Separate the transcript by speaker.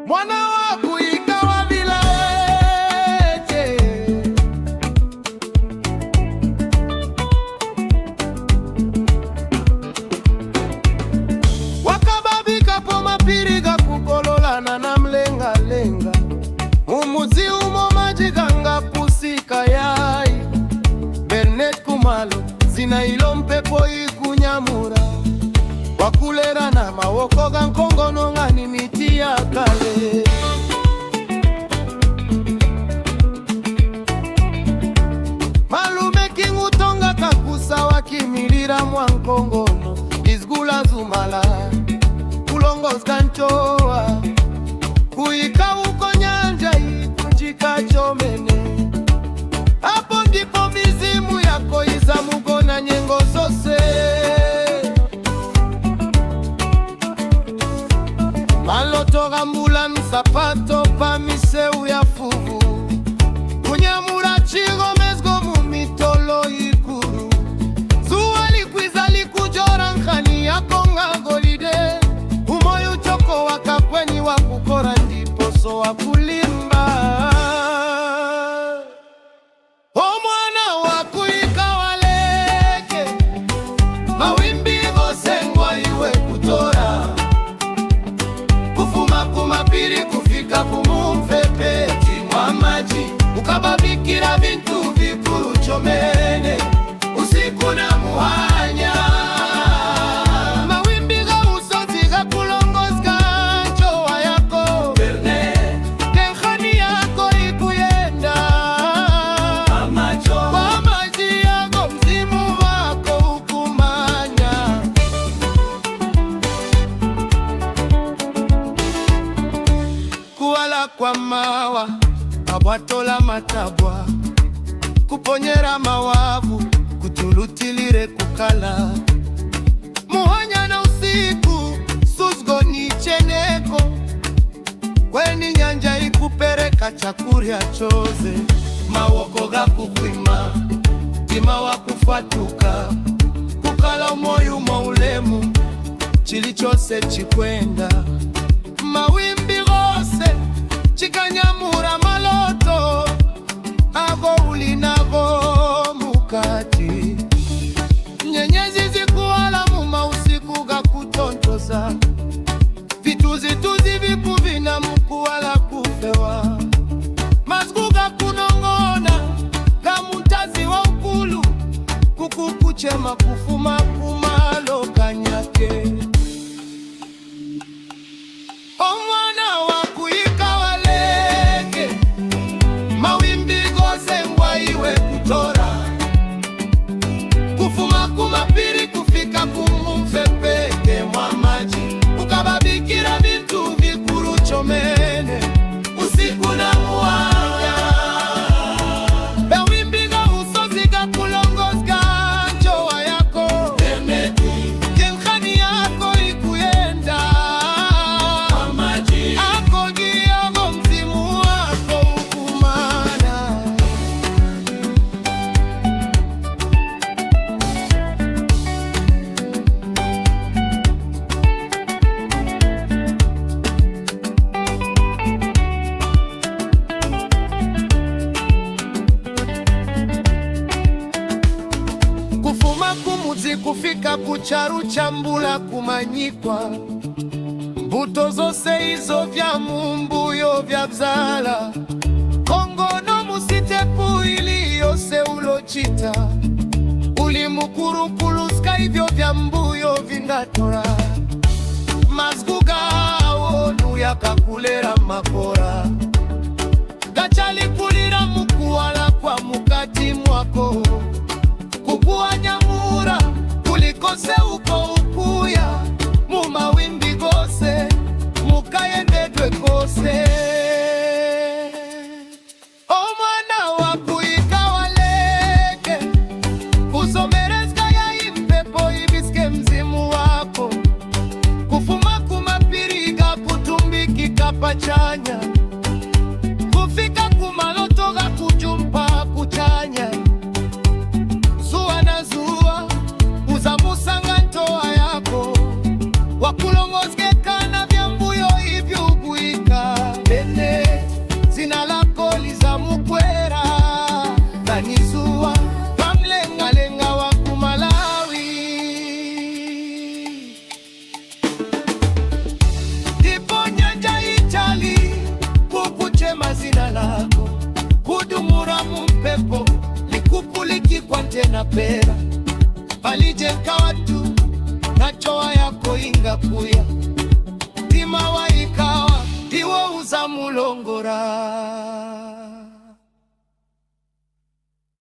Speaker 1: mwana wa kuika wa vilaje, wakababika po mapiriga kukololana na mlenga-lenga, umuzi umo majiganga kusika yai Bernet Kumalo zina ilo mpepo ikunyamura wakulera na mawoko ga nkongono ngani miti ya kale. Malume kingutonga kakusa wakimilira mwa nkongono izgula zumala kulongos kanchoa kuika uko nyanja ikujika chomene. Hapo ndipo mizimu yako iza mugona nyengo zose. Maloto gambula nsapato pa miseu ya fuvu kunyamura chigo mezgo mumitolo ikuru zuwa likwiza likujora nkhani yako ngagolide umoyo choko wakapweni wakukora ndipo so wakulimba. O mwana wakuika waleke mawimbi gosengwa iwe kutora kufuma kumapiri kufika kumumfepeti mwa maji ukababikira bintu vikuru chomene usiku na muhanya. Mawimbi ga usozi ga kulongozga njoa yako Bernet kenkhani yako ikuyenda kwa maji yako mzimu wako ukumanya. Kuwala kwa mawa abwatola matabwa kuponyera mawavu kutulutilire kukala muhanya na usiku suzgo ni cheneko kweni nyanja ikupereka chakurya choze mawoko ga kukwima tima wa kufatuka kukala umoyu maulemu chili chose chikwenda. Mawimbi gose chikanyamura maloto ago ulinago mukati nyenyezi zikuwala muma usiku ga kutontoza vituzituzi vikuvina mukuwala kufewa mazgu ga kunongona ga mutazi wa ukulu kukukuchema kufuma kumalo kanyake. Omwana wakuika waleke mawimbi gosengwa iwe kutora kufuma kumapiri kufika kumumfepeke mwa maji ukababikira bintu vikuru chomene usiku na muhanya. Bewimbi ga usozi ga kulongozga njoa yako Bernet kenkhani yako ikuyenda akogiago mzimu wako ukumana. Kufuma kumuzi kufika kucharu chambula kumanyikwa mbuto zose izo vya mumbuyo vya vzala kongono musitepu ili yose ulochita ulimukurukuluska ivyo vya mbuyo vingatora mazguga awonu yakakulera makora gachalikulira mukuwala kwa mukati mwako kukuanyamura kulikose uko ukuya mumawimbi gose mukayendedwe kose. O mwana wakuika waleke kusomerezga ya impepo ibiske mzimu wako kufuma kumapiriga kutumbiki kapachanya kufika kumaloto pera palijeka watu nachowa yako ingakuya tima waikawa iwo uza mulongora.